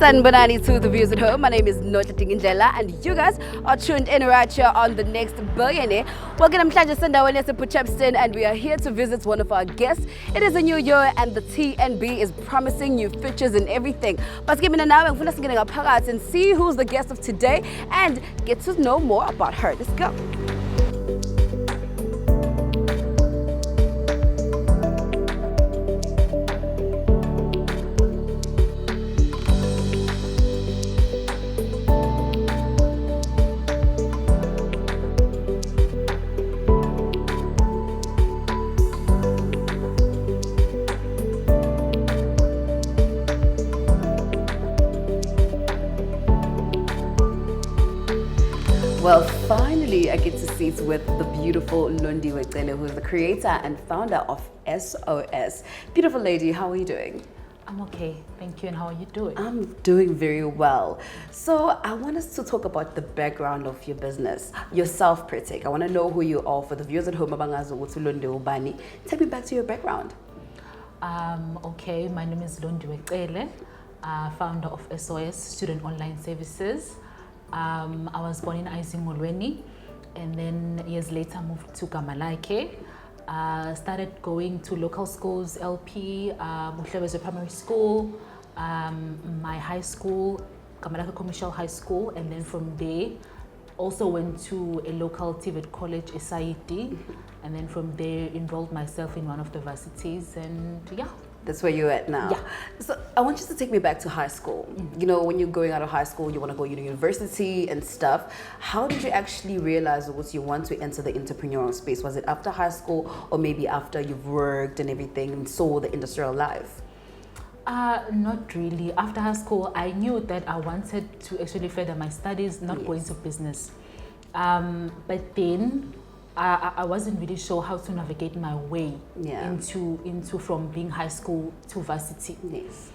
Sanbonani to the viewers at home. My name is Nota Tingindlela and you guys are tuned in right here on the Next Billionaire. Welcome to Chapston and we are here to visit one of our guests. It is a new year and the TNB is promising new features and everything. But give me now and see who's the guest of today and get to know more about her. Let's go. Well, finally, I get to sit with the beautiful Londiwe, Cele, who is the creator and founder of SOS. Beautiful lady, how are you doing? I'm okay, thank you. And how are you doing? I'm doing very well. So I want us to talk about the background of your business, yourself, Pritik. I want to know who you are for the viewers at home. Take me back to your background. Okay, my name is Londiwe Cele, founder of SOS, Student Online Services. I was born in Izingolweni and then years later moved to Gamalake. Started going to local schools, LP, Buhlebezwe Primary School, my high school, Gamalake Commercial High School, and then from there also went to a local TVET college, SIED, and then from there enrolled myself in one of the varsities and yeah. That's where you're at now. Yeah. So I want you to take me back to high school. You know, when you're going out of high school, you want to go to university and stuff. How did you actually realize what you want to enter the entrepreneurial space? Was it after high school or maybe after you've worked and everything and saw the industrial life? Not really. After high school, I knew that I wanted to actually further my studies, not go into business. But then I wasn't really sure how to navigate my way into from being high school to varsity. Yes.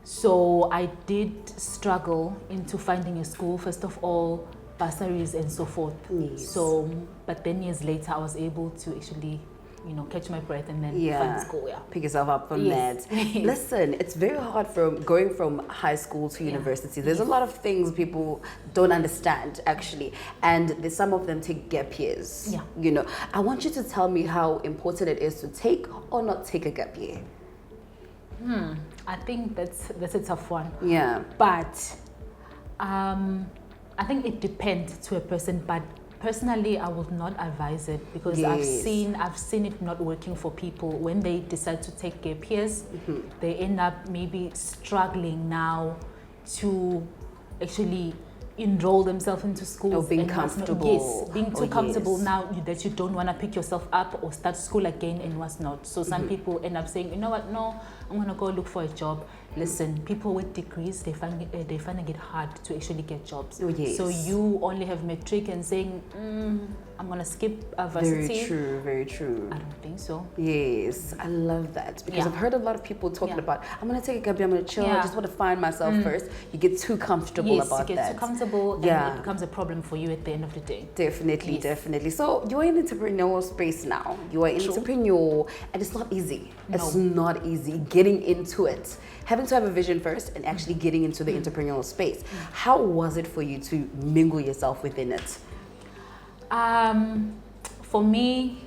So I did struggle into finding a school, first of all, bursaries and so forth. Yes. So, but then years later, I was able to actually, you know, catch my breath and then find school. Yeah. Pick yourself up from that. Listen, it's very hard from going from high school to university. There's a lot of things people don't understand actually, and there's some of them take gap years. Yeah. You know, I want you to tell me how important it is to take or not take a gap year. I think that's a tough one. Yeah. But I think it depends to a person, but personally, I would not advise it because I've seen it not working for people. When they decide to take gap years, they end up maybe struggling now to actually enroll themselves into schools. Or being comfortable. Being too comfortable now that you don't want to pick yourself up or start school again and what's not. So some people end up saying, you know what, no, I'm going to go look for a job. Listen, people with degrees, they find it hard to actually get jobs. So you only have matric and saying, I'm going to skip varsity. Very true, very true. I don't think so. Yes, I love that because I've heard a lot of people talking about, I'm going to take a gap year, I'm going to chill, I just want to find myself first. You get too comfortable about that. You get too comfortable and it becomes a problem for you at the end of the day. Definitely, definitely. So you're in entrepreneurial space now. You are an entrepreneur and it's not easy. No. It's not easy getting into it. Having to have a vision first and actually getting into the entrepreneurial space. How was it for you to mingle yourself within it? For me,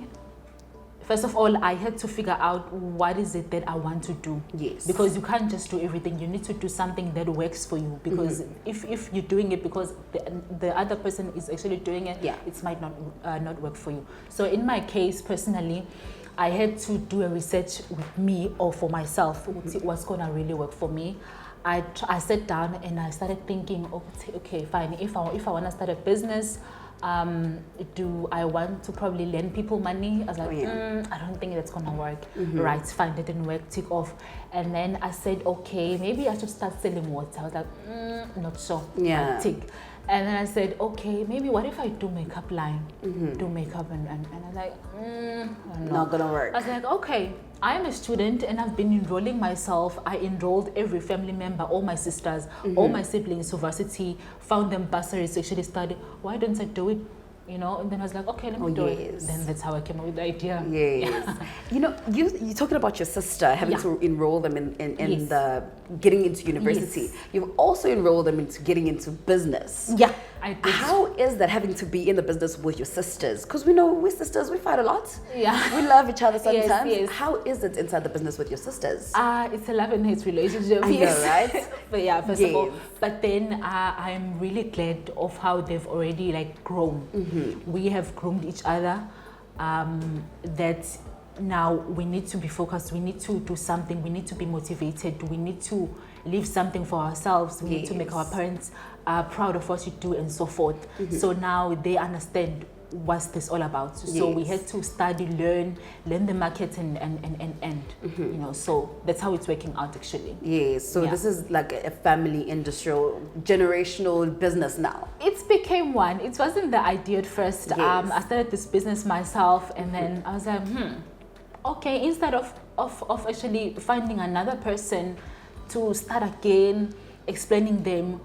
first of all, I had to figure out what is it that I want to do. Yes. Because you can't just do everything. You need to do something that works for you. Because if you're doing it because the other person is actually doing it, it might not work for you. So in my case, personally, I had to do a research with me or for myself. What's going to really work for me. I sat down and I started thinking, okay, fine. If I want to start a business, do I want to probably lend people money? I was like, I don't think that's gonna work. Right, fine, that didn't work, tick off. And then I said, okay, maybe I should start selling water. I was like, not sure. Yeah. Tick. And then I said, okay, maybe what if I do makeup line? Do makeup and I was like, not gonna work. I was like, okay, I am a student and I've been enrolling myself. I enrolled every family member, all my sisters, all my siblings to varsity, found them bursaries to actually study. Why don't I do it? You know, and then I was like, okay, let me do it. Then that's how I came up with the idea. Yes. You know, you're talking about your sister having to enroll them in the getting into university. You've also enrolled them into getting into business. Yeah, I did. How is that, having to be in the business with your sisters? Because we know we're sisters, we fight a lot. Yeah. We love each other sometimes. Yes. How is it inside the business with your sisters? It's a love and hate relationship. I know, right? But yeah, first of all. But then I'm really glad of how they've already like grown. We have groomed each other. That now we need to be focused. We need to do something. We need to be motivated. We need to leave something for ourselves. We need to make our parents proud of what we do and so forth. So now they understand what's this all about. So we had to study, learn the market and you know, so that's how it's working out actually. Yes, so this is like a family industrial generational business now. It became one. It wasn't the idea at first. I started this business myself and then I was like, okay, instead of actually finding another person to start again, explaining them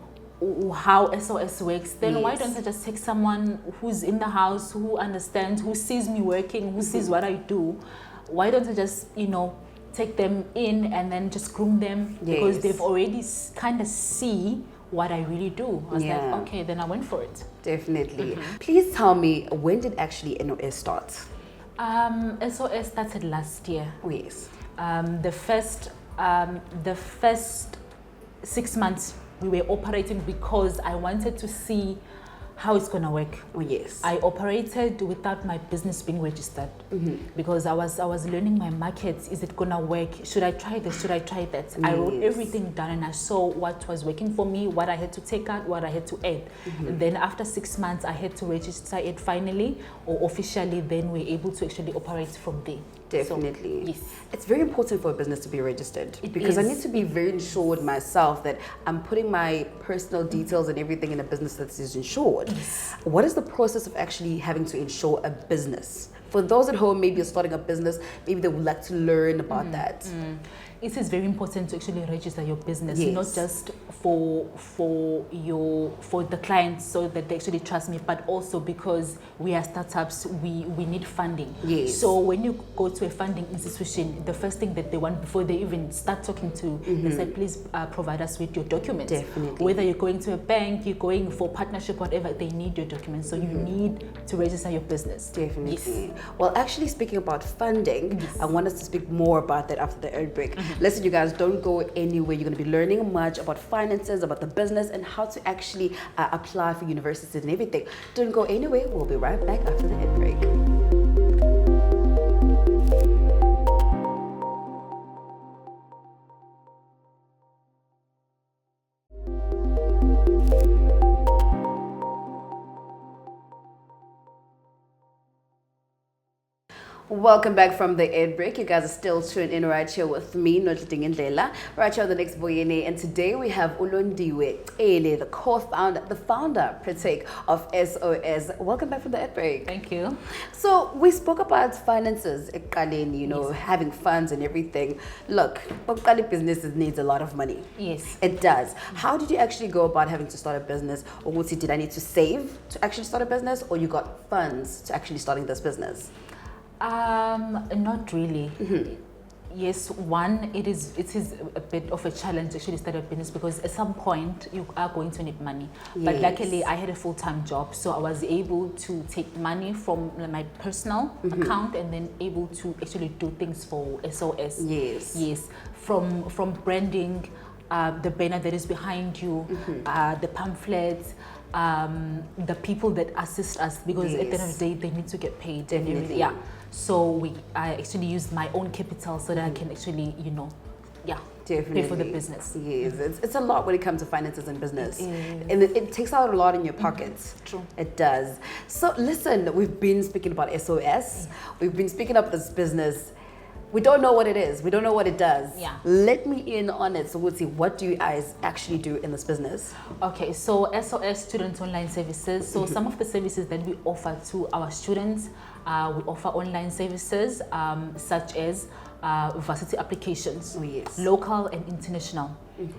how SOS works, then why don't I just take someone who's in the house, who understands, who sees me working, who sees what I do? Why don't I just, you know, take them in and then just groom them because they've already kind of see what I really do. I was like, okay, then I went for it. Definitely. Please tell me, when did actually NOS start? SOS started last year. Oh, yes. The first 6 months we were operating because I wanted to see how it's gonna work. Oh, yes. I operated without my business being registered because I was learning my markets. Is it gonna work? Should I try this? Should I try that? I wrote everything down and I saw what was working for me, what I had to take out, what I had to add. And then after 6 months, I had to register it finally or officially. Then we're able to actually operate from there. Definitely. So, yes. It's very important for a business to be registered because I need to be very insured myself that I'm putting my personal details and everything in a business that is insured. Yes. What is the process of actually having to insure a business? For those at home, maybe you're starting a business, maybe they would like to learn about that. It is very important to actually register your business, not just for the clients so that they actually trust me, but also because we are startups, we need funding. So when you go to a funding institution, the first thing that they want before they even start talking to they say, please provide us with your documents. Definitely. Whether you're going to a bank, you're going for partnership, whatever, they need your documents. So you need to register your business. Definitely. Well, actually speaking about funding, I want us to speak more about that after the ad break. Listen, you guys, don't go anywhere. You're going to be learning much about finances, about the business, and how to actually apply for universities and everything. Don't go anywhere. We'll be right back after the ad break. Welcome back from the ad break. You guys are still tuned in right here with me, Londiwe, right here on the Next Billionaire. And today we have Londiwe, Cele, the co-founder, the founder, per se, of SOS. Welcome back from the ad break. Thank you. So we spoke about finances, you know, having funds and everything. Look, businesses needs a lot of money. Yes. It does. How did you actually go about having to start a business? Or did I need to save to actually start a business? Or you got funds to actually starting this business? Not really. Yes, one, it is a bit of a challenge to actually start a business because at some point you are going to need money. But luckily I had a full-time job, so I was able to take money from my personal account and then able to actually do things for SOS. Yes. From branding, the banner that is behind you, the pamphlets, the people that assist us, because at the end of the day they need to get paid. Definitely. And everything. So I actually used my own capital so that I can actually, pay for the business. Yes, it's a lot when it comes to finances and business. And it takes out a lot in your pockets. True. It does. So listen, we've been speaking about SOS. We've been speaking of this business. We don't know what it is. We don't know what it does. Yeah. Let me in on it. So we'll see, what do you guys actually do in this business? Okay, so SOS Student Online Services. So some of the services that we offer to our students, we offer online services such as varsity applications, local and international.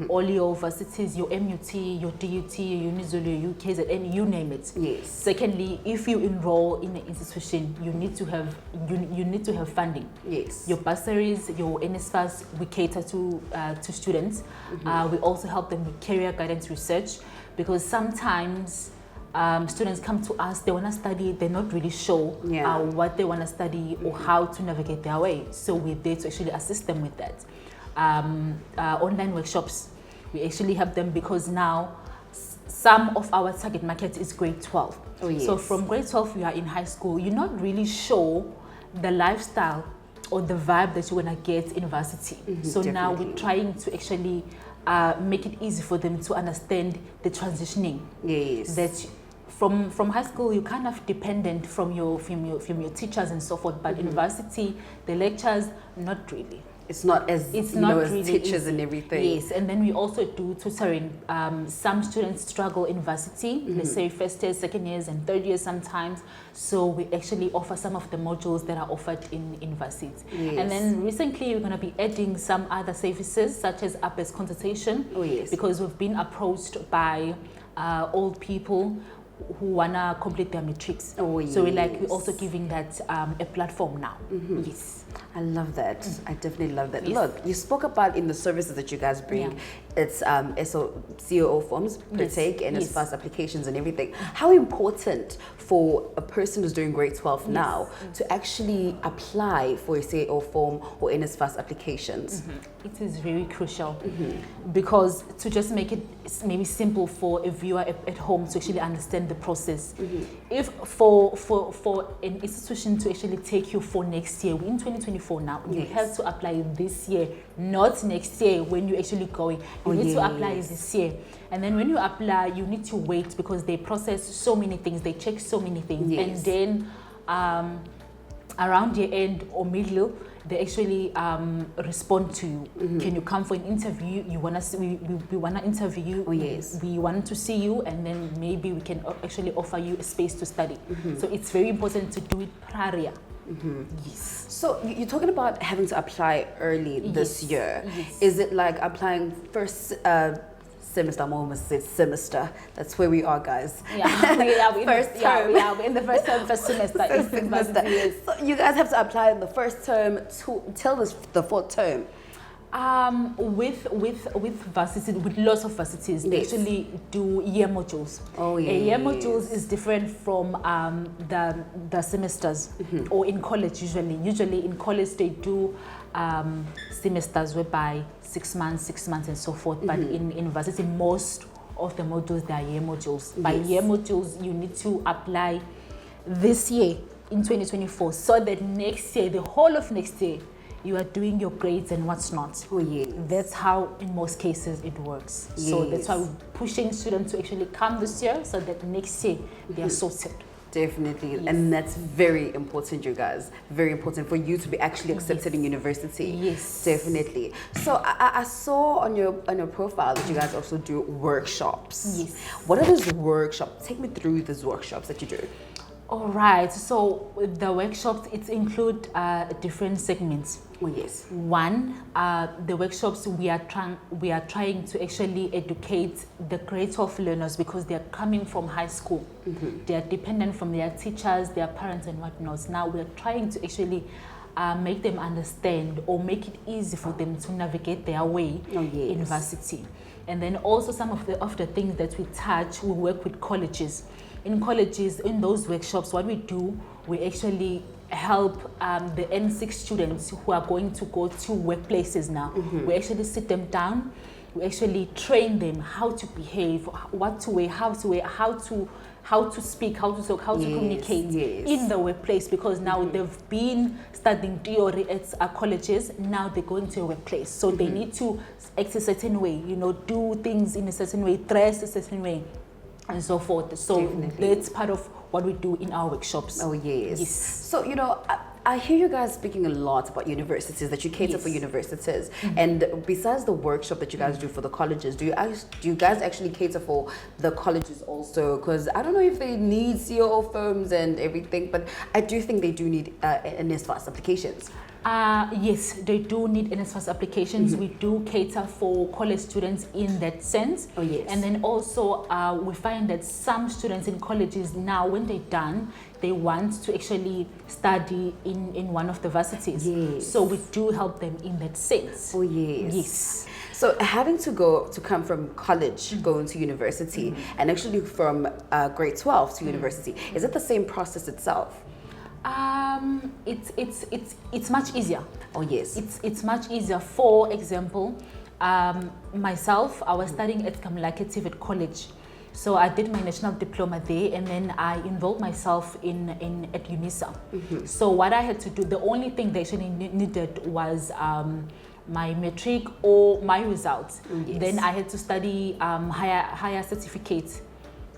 All your varsities, your MUT, your DUT, your UniZulu, your UKZN, you name it. Yes. Secondly, if you enroll in an institution, you need to have funding. Yes. Your bursaries, your NSFAS, we cater to students. We also help them with career guidance research, because sometimes students come to us, they want to study, they're not really sure what they want to study or how to navigate their way. So we're there to actually assist them with that. Online workshops, we actually help them, because now some of our target market is grade 12. So from grade 12, you are in high school, you're not really sure the lifestyle or the vibe that you're going to get in varsity. So now we're trying to actually make it easy for them to understand the transitioning. That from high school, you're kind of dependent from your teachers and so forth, but in varsity, the lectures, not really. It's not as, it's you not know, as really teachers easy. and everything. Yes, and then we also do tutoring. Some students struggle in varsity, let's say first years, second years, and third years sometimes. So we actually offer some of the modules that are offered in varsity. And then recently we're going to be adding some other services such as app-based consultation, because we've been approached by old people who wanna complete their matrics. So we're also giving that a platform now. Yes. I love that. I definitely love that. Look, you spoke about in the services that you guys bring, it's COO forms per take and as fast applications and everything. How important for a person who's doing grade 12 now to actually apply for a CAO form or NSFAS applications? It is very crucial, because to just make it maybe simple for a viewer at home to actually understand the process. If for an institution to actually take you for next year, we're in 2024 now, you have to apply this year, not next year when you're actually going. You need to apply this year. And then when you apply, you need to wait, because they process so many things, they check so many things. And then around year end or middle, they actually respond to you. Can you come for an interview? We want to interview you. We want to see you, and then maybe we can actually offer you a space to study. So it's very important to do it prior. Yes. So you're talking about having to apply early this year. Is it like applying first semester? I'm almost said semester. That's where we are, guys. First term. We're in the first term, first semester. So you guys have to apply in the first term till the fourth term. With varsity, with lots of varsities, they actually do year modules. A year modules is different from the semesters, or in college usually. Usually in college they do semesters whereby 6 months and so forth. But in varsity, most of the modules, they are year modules. By year modules, you need to apply this year in 2024, so that next year, the whole of next year, you are doing your grades and what's not. That's how in most cases it works. So that's why we're pushing students to actually come this year, so that next year they are sorted. Definitely, and that's very important, you guys. Very important for you to be actually accepted in university. Definitely. So I saw on your profile that you guys also do workshops. What are those workshops? Take me through these workshops that you do. All right. So the workshops, it include different segments. One, the workshops we are trying to actually educate the grade 12 learners, because they are coming from high school. They are dependent from their teachers, their parents and whatnot. Now we are trying to actually make them understand, or make it easy for them to navigate their way in varsity. And then also some of the things that we touch, we work with colleges. In colleges, in those workshops, what we do, we actually help the N6 students who are going to go to workplaces now. We actually sit them down, we actually train them how to behave, what to wear, how how to speak, how to talk, how to communicate in the workplace, because now they've been studying theory at colleges, now they're going to a workplace. So they need to act a certain way, you know, do things in a certain way, dress a certain way, and so forth. So that's part of what we do in our workshops. Oh, yes. So, you know, I hear you guys speaking a lot about universities, that you cater for universities. And besides the workshop that you guys do for the colleges, do you guys actually cater for the colleges also? Because I don't know if they need COO firms and everything, but I do think they do need NSFAS applications. Yes, they do need NSFAS applications. We do cater for college students in that sense. Oh, yes. And then also we find that some students in colleges now, when they're done, they want to actually study in one of the varsities. Yes. So we do help them in that sense. Oh, yes. Yes. So having to come from college, going to university, and actually from grade 12 to university, is it the same process itself? It's much easier. Oh, yes. It's much easier. For example, myself, I was studying at Kamlake at college. So I did my national diploma there, and then I enrolled myself at UNISA. So what I had to do, the only thing they actually needed was my matric or my results. Yes. Then I had to study higher certificates,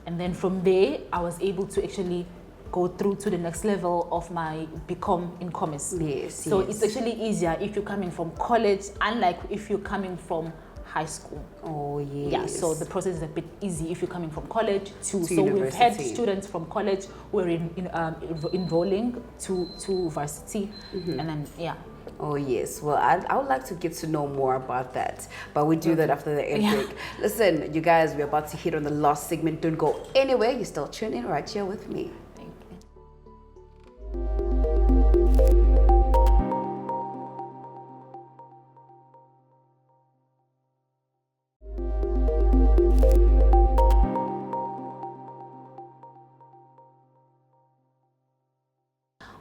and then from there I was able to actually go through to the next level of my BCom in commerce. Yes. So it's actually easier if you're coming from college, unlike if you're coming from high school. Oh, yes. Yeah, so the process is a bit easy if you're coming from college to so university. We've had students from college who are enrolling to varsity, and then Oh, yes. Well, I would like to get to know more about that, but we do that after the end break. Listen, you guys, we're about to hit on the last segment. Don't go anywhere. You still tune in right here with me. Thank you.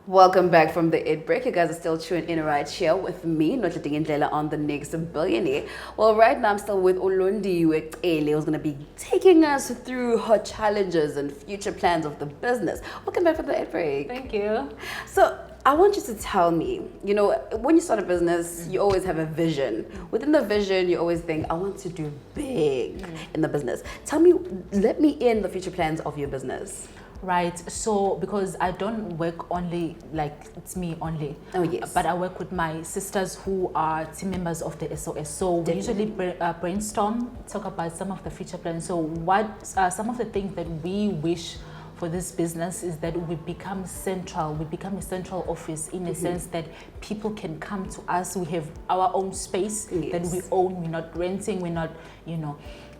Welcome back from the Ed break. You guys are still tuned in right here with me, Londiwe, on the Next Billionaire. Well, right now I'm still with Londiwe, who's going to be taking us through her challenges and future plans of the business. Welcome back from the Ed break. Thank you. So I want you to tell me, you know, when you start a business, you always have a vision. Within the vision, you always think, I want to do big in the business. Tell me, let me in the future plans of your business. Right, so because I don't work only, like it's me only. Oh, yes. But I work with my sisters who are team members of the SOS. So we usually brainstorm, talk about some of the future plans. So what some of the things that we wish for this business is that we become central. We become a central office in a sense that people can come to us. We have our own space that we own. We're not renting. We're not, you know.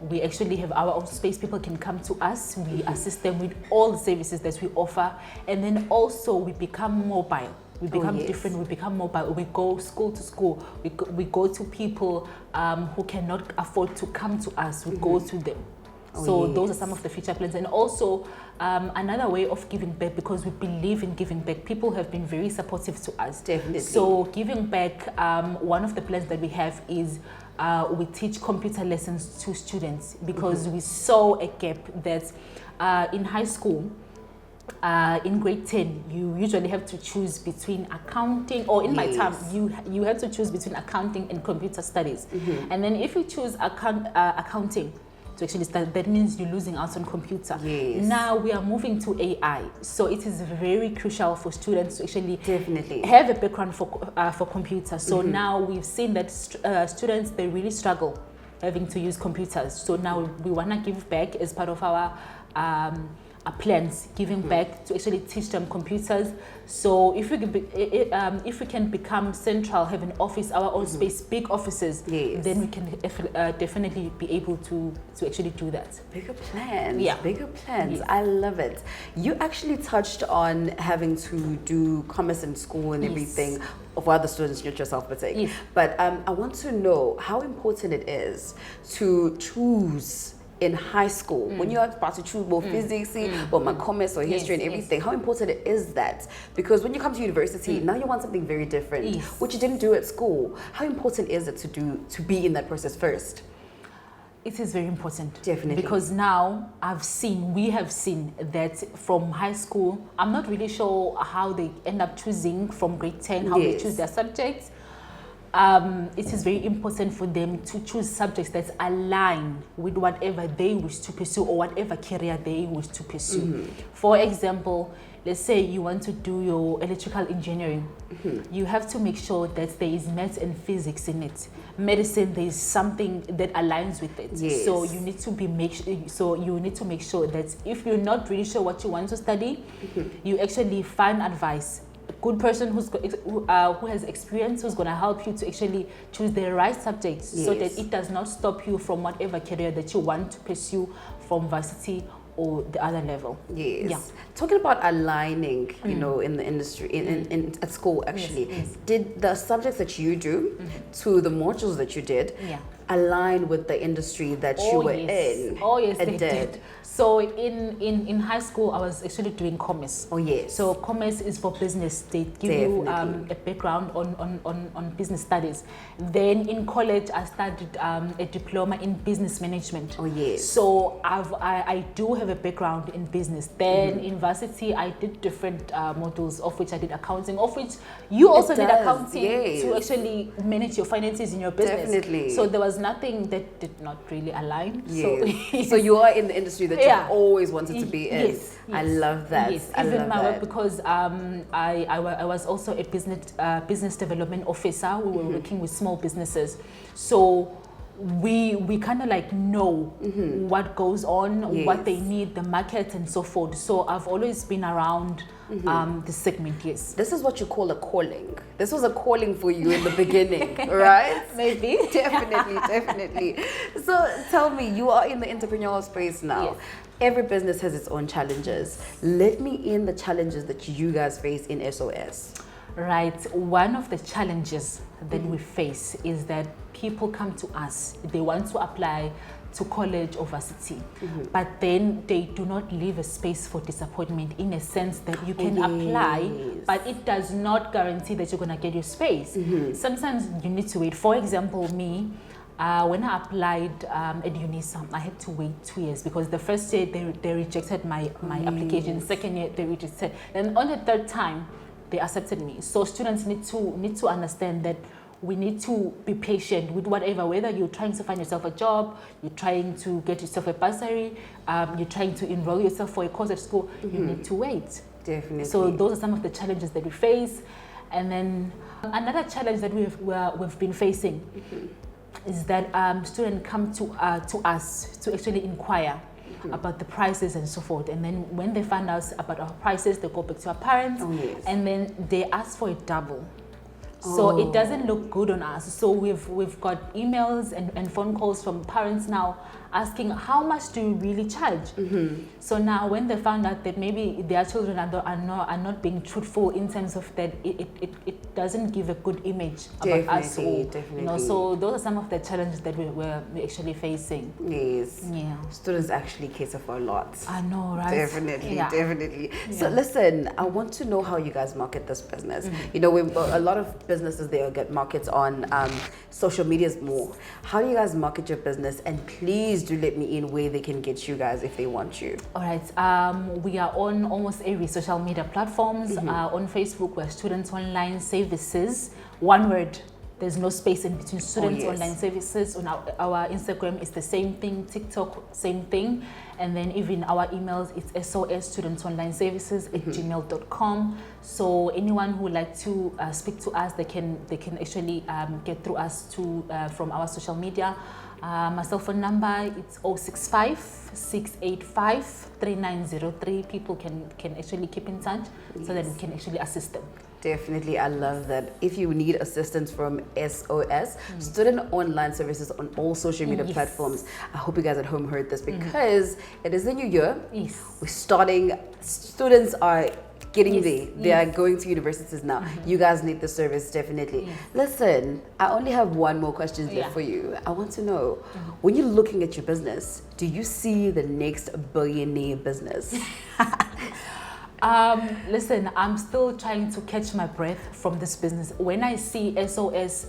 We actually have our own space. People can come to us. We assist them with all the services that we offer. And then also we become mobile. We become different. We become mobile. We go school to school. We go to people who cannot afford to come to us. We go to them. So those are some of the future plans. And also another way of giving back, because we believe in giving back. People have been very supportive to us. Definitely. So giving back, one of the plans that we have is we teach computer lessons to students, because we saw a gap that in high school, in grade 10, you usually have to choose between accounting, or in my time, you have to choose between accounting and computer studies. And then if you choose accounting to actually study, that means you're losing out on computer. Now we are moving to AI, so it is very crucial for students to actually have a background for computer. So now we've seen that students, they really struggle having to use computers. So now we want to give back as part of our plans, giving back to actually teach them computers. So if we can become central, have an office, our own space, big offices, then we can definitely be able to actually do that. Bigger plans, bigger plans. I love it. You actually touched on having to do commerce in school and everything for other students, not yourself, but I want to know how important it is to choose in high school, when you're about to choose more physics, or my commerce or history and everything, how important it is that? Because when you come to university, now you want something very different, which you didn't do at school. How important is it to be in that process first? It is very important. Definitely. Because now we have seen that from high school, I'm not really sure how they end up choosing from grade 10, how they choose their subjects. It is very important for them to choose subjects that align with whatever they wish to pursue or whatever career they wish to pursue. For example, let's say you want to do your electrical engineering. You have to make sure that there is maths and physics in it. Medicine, there is something that aligns with it. So you need to make sure that if you're not really sure what you want to study, you actually find advice. A good person who has experience, who's going to help you to actually choose the right subjects, so that it does not stop you from whatever career that you want to pursue from varsity or the other level. Talking about aligning, you know, in the industry, at school actually, did the subjects that you do to the modules that you did align with the industry that you were in? Oh yes, they did. So in high school, I was actually doing commerce. Oh yes. So commerce is for business. They give you a background on business studies. Then in college, I studied a diploma in business management. Oh yes. So I do have a background in business. Then in varsity, I did different modules, of which I did accounting, of which you also did accounting to actually manage your finances in your business. Definitely. So there was nothing that did not really align. So you are in the industry that you always wanted to be in. Yes. I love that. Yes. I Even love my that. work, because I was also a business development officer. We were working with small businesses. So we kind of like know what goes on, what they need, the market and so forth. So I've always been around the segment. This is what you call a calling. This was a calling for you in the beginning, right? Maybe. Definitely. So tell me, you are in the entrepreneurial space now. Yes. Every business has its own challenges. Let me in the challenges that you guys face in SOS. Right. One of the challenges that we face is that people come to us, they want to apply to college or varsity, but then they do not leave a space for disappointment, in a sense that you can apply, but it does not guarantee that you're going to get your space. Sometimes you need to wait. For example, me, when I applied at UNISA, I had to wait 2 years, because the first year they rejected my application, second year they rejected, and on the third time they accepted me. So students need to understand that we need to be patient with whatever, whether you're trying to find yourself a job, you're trying to get yourself a bursary, you're trying to enroll yourself for a course at school, you need to wait. Definitely. So those are some of the challenges that we face. And then another challenge that we've been facing is that students come to us to actually inquire about the prices and so forth, and then when they find out about our prices, they go back to our parents, and then they ask for a double. So it doesn't look good on us. So we've got emails and phone calls from parents now asking, how much do you really charge? So now when they found out that maybe their children are not being truthful in terms of that, it doesn't give a good image about us. Definitely. You know, so those are some of the challenges that we're actually facing. Yes. Yeah. Students actually cater for a lot. I know, right? Definitely. So listen, I want to know how you guys market this business. You know, a lot of businesses, they get markets on social medias more. How do you guys market your business? And please do let me in where they can get you guys if they want you. All right. We are on almost every social media platforms. On Facebook, we're Students Online Services. One word. There's no space in between. Students Online Services. On our Instagram, it's the same thing. TikTok, same thing. And then even our emails, it's SOS Students Online Services at gmail.com. So anyone who would like to speak to us, they can actually get through us to from our social media. My cell phone number, it's 065-685-3903. People can actually keep in touch so that we can actually assist them. Definitely, I love that. If you need assistance from SOS, Student Online Services on all social media platforms. I hope you guys at home heard this, because it is the new year. We're starting, students are getting there. They are going to universities now. You guys need the service, definitely. Listen, I only have one more question left for you. I want to know, when you're looking at your business, do you see the next billionaire business? Listen, I'm still trying to catch my breath from this business. When I see SOS,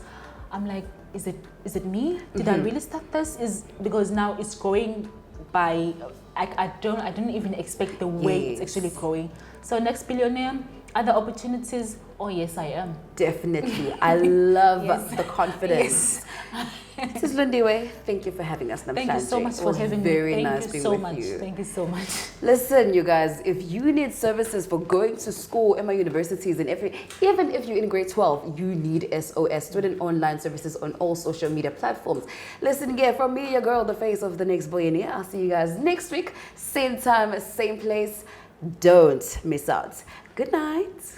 I'm like, is it me? Did I really start this? Is because now it's growing by I didn't even expect the way it's actually growing. So Next Billionaire, other opportunities? Oh yes, I am. Definitely. I love the confidence. This is Londiwe. Thank you for having us. Thank you so much for having me. Very nice being with you. Thank you so much. Listen, you guys, if you need services for going to school in my universities and even if you're in grade 12, you need SOS, student online services on all social media platforms. Listen, yeah, from me, your girl, the face of the Next Billionaire. I'll see you guys next week, same time, same place. Don't miss out. Good night.